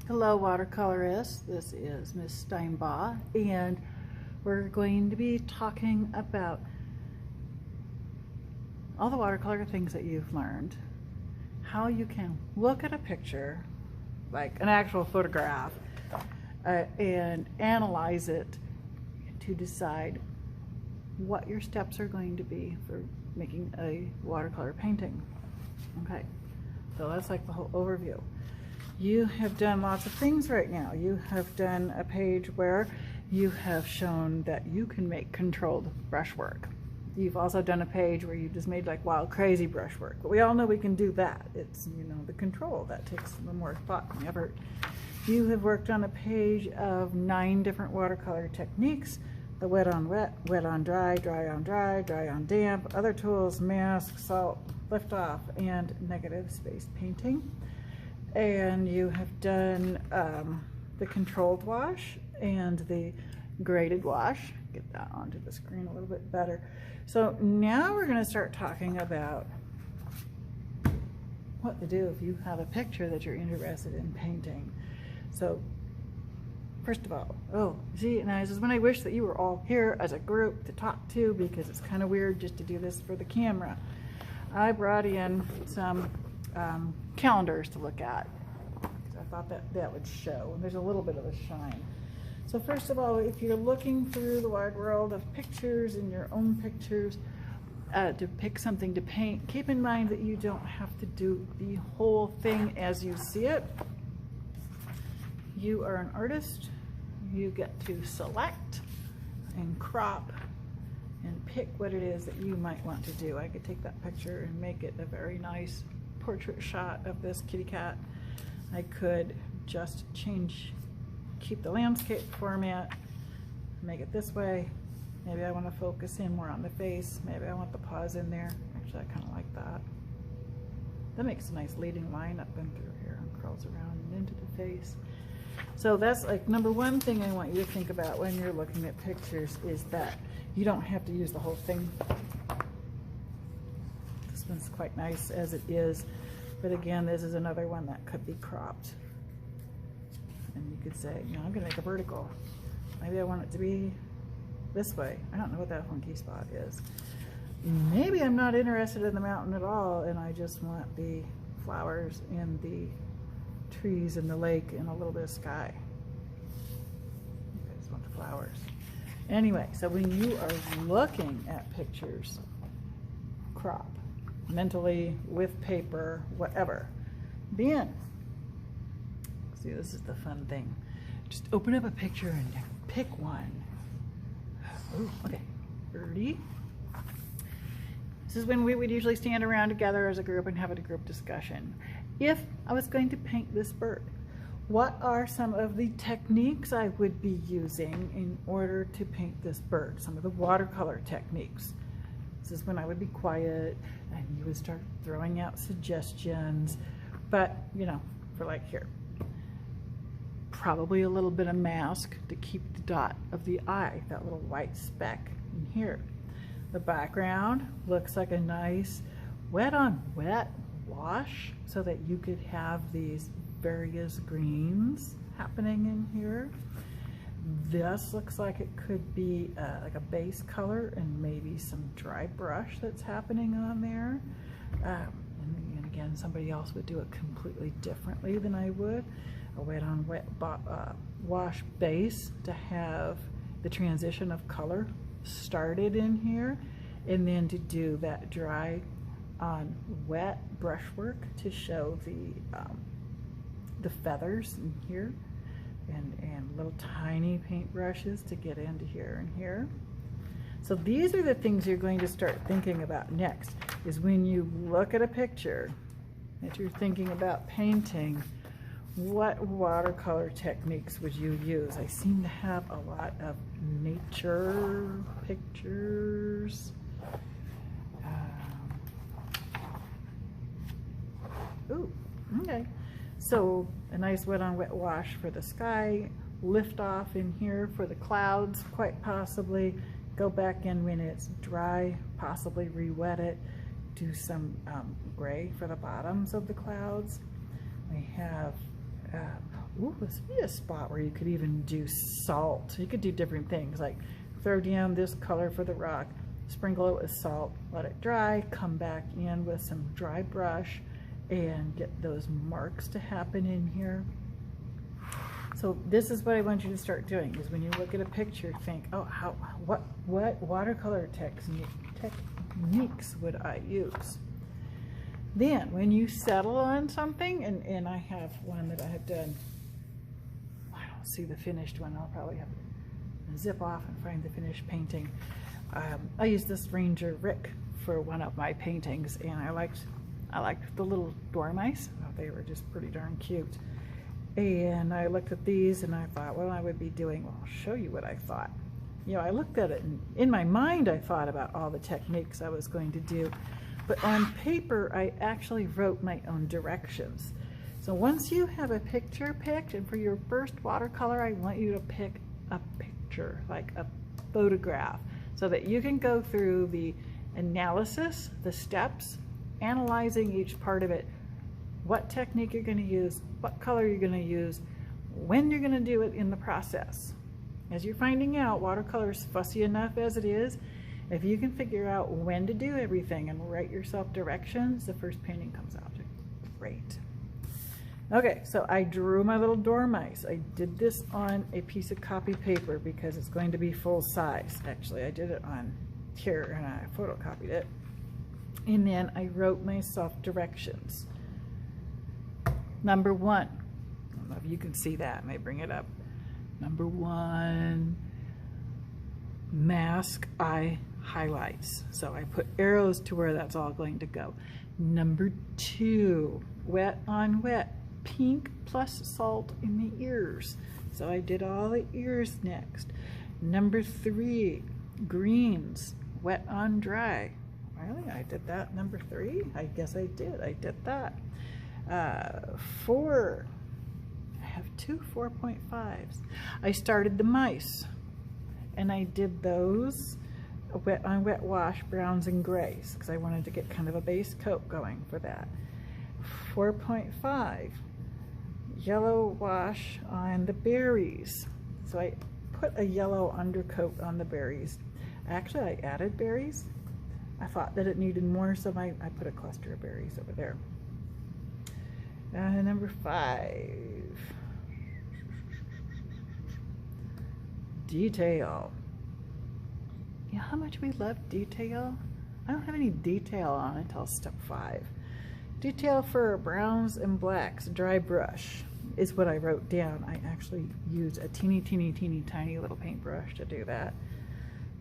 Hello watercolorists, this is Miss Steinbaugh and we're going to be talking about all the watercolor things that you've learned, how you can look at a picture, like an actual photograph, and analyze it to decide what your steps are going to be for making a watercolor painting. Okay, so that's like the whole overview. You have done lots of things right now. You have done a page where you have shown that you can make controlled brushwork. You've also done a page where you just made like wild crazy brushwork, but we all know we can do that. It's, you know, the control that takes a little more thought and effort. You have worked on a page of 9 different watercolor techniques: the wet on wet, wet on dry, dry on dry, dry on damp, other tools, mask, salt, lift off, and negative space painting. And you have done the controlled wash and the graded wash. Get that onto the screen a little bit better. So now we're going to start talking about what to do if you have a picture that you're interested in painting. So first of all, see, and this is when I wish that you were all here as a group to talk to, because it's kind of weird just to do this for the camera. I brought in some calendars to look at, because I thought that would show, and there's a little bit of a shine. So first of all, if you're looking through the wide world of pictures and your own pictures to pick something to paint, keep in mind that you don't have to do the whole thing as you see it. You are an artist. You get to select and crop and pick what it is that you might want to do. I could take that picture and make it a very nice portrait shot of this kitty cat. I could just keep the landscape format, make it this way. Maybe I want to focus in more on the face. Maybe I want the paws in there. Actually, I kind of like that. That makes a nice leading line up and through here and curls around and into the face. So that's like number one thing I want you to think about when you're looking at pictures, is that you don't have to use the whole thing. This one's quite nice as it is, but again, this is another one that could be cropped. And you could say, you know, I'm going to make a vertical. Maybe I want it to be this way. I don't know what that funky spot is. Maybe I'm not interested in the mountain at all, and I just want the flowers and the trees and the lake and a little bit of sky. I just want the flowers. Anyway, so when you are looking at pictures, crop mentally, with paper, whatever. Then, see, this is the fun thing. Just open up a picture and pick one. Ooh, okay, birdie. This is when we would usually stand around together as a group and have a group discussion. If I was going to paint this bird, what are some of the techniques I would be using in order to paint this bird? Some of the watercolor techniques. This is when I would be quiet and you would start throwing out suggestions. But, you know, for like here, probably a little bit of mask to keep the dot of the eye, that little white speck in here. The background looks like a nice wet on wet wash, so that you could have these various greens happening in here. This looks like it could be like a base color and maybe some dry brush that's happening on there. And again, somebody else would do it completely differently than I would. A wet on wet wash base to have the transition of color started in here, and then to do that dry on wet brushwork to show the feathers in here, and little tiny paint brushes to get into here and here. So these are the things you're going to start thinking about next, is when you look at a picture that you're thinking about painting, what watercolor techniques would you use? I seem to have a lot of nature pictures. Ooh, okay. So a nice wet on wet wash for the sky, lift off in here for the clouds, quite possibly. Go back in when it's dry, possibly re-wet it. Do some gray for the bottoms of the clouds. We have ooh, this would be a spot where you could even do salt. You could do different things, like throw down this color for the rock, sprinkle it with salt, let it dry, come back in with some dry brush and get those marks to happen in here. So this is what I want you to start doing, is when you look at a picture, think, oh, what watercolor techniques would I use? Then when you settle on something, and I have one that I have done, I don't see the finished one, I'll probably have to zip off and find the finished painting. I used this Ranger Rick for one of my paintings, and I liked the little dormice. Oh, they were just pretty darn cute. And I looked at these and I thought, well, I would be doing, well, I'll show you what I thought. You know, I looked at it and in my mind I thought about all the techniques I was going to do, but on paper I actually wrote my own directions. So once you have a picture picked, and for your first watercolor I want you to pick a picture, like a photograph, so that you can go through the analysis, the steps, analyzing each part of it, what technique you're going to use, what color you're going to use, when you're going to do it in the process. As you're finding out, watercolor is fussy enough as it is. If you can figure out when to do everything and write yourself directions, the first painting comes out great. Okay, so I drew my little dormice. I did this on a piece of copy paper because it's going to be full size. Actually, I did it on here and I photocopied it. And then I wrote myself directions. Number 1, I don't know if you can see that, I may bring it up. Number 1, mask eye highlights. So I put arrows to where that's all going to go. Number 2, wet on wet, pink plus salt in the ears. So I did all the ears next. Number 3, greens, wet on dry. Really, I did that. Number 3, I guess I did that. 4, I have 2 4.5s. I started the mice and I did those wet on wet wash, browns and grays, because I wanted to get kind of a base coat going for that. 4.5, yellow wash on the berries. So I put a yellow undercoat on the berries. Actually, I added berries. I thought that it needed more, so I put a cluster of berries over there. Number 5, detail. You know how much we love detail? I don't have any detail on until step 5. Detail for browns and blacks, dry brush is what I wrote down. I actually used a teeny tiny little paintbrush to do that.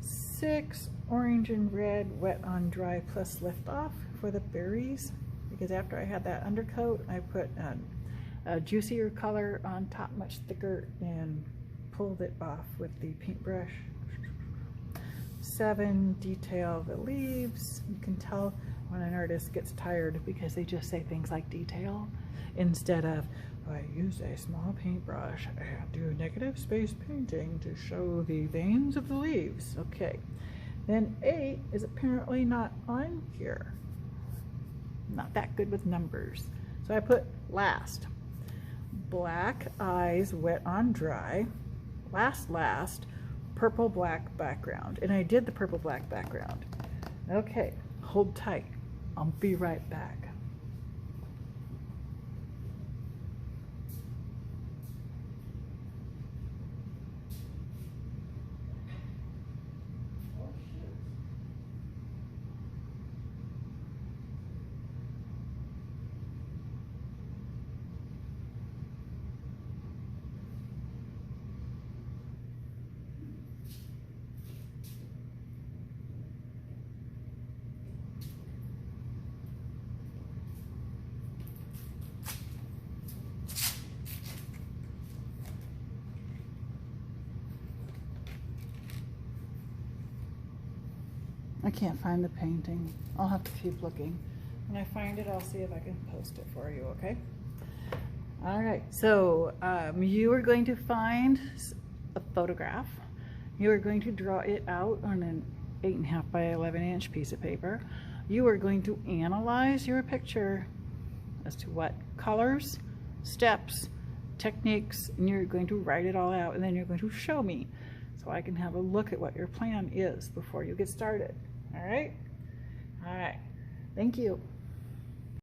6, orange and red, wet on dry plus lift off for the berries, because after I had that undercoat, I put a juicier color on top, much thicker, and pulled it off with the paintbrush. 7, detail the leaves. You can tell when an artist gets tired because they just say things like detail instead of, I use a small paintbrush and do negative space painting to show the veins of the leaves. Okay, then 8 is apparently not on here. Not that good with numbers. So I put last. Black eyes, wet on dry. Last, purple black background. And I did the purple black background. Okay, hold tight. I'll be right back. I can't find the painting. I'll have to keep looking. When I find it, I'll see if I can post it for you, okay? All right, so you are going to find a photograph. You are going to draw it out on an 8.5 by 11-inch piece of paper. You are going to analyze your picture as to what colors, steps, techniques, and you're going to write it all out, and then you're going to show me so I can have a look at what your plan is before you get started. All right? All right. Thank you.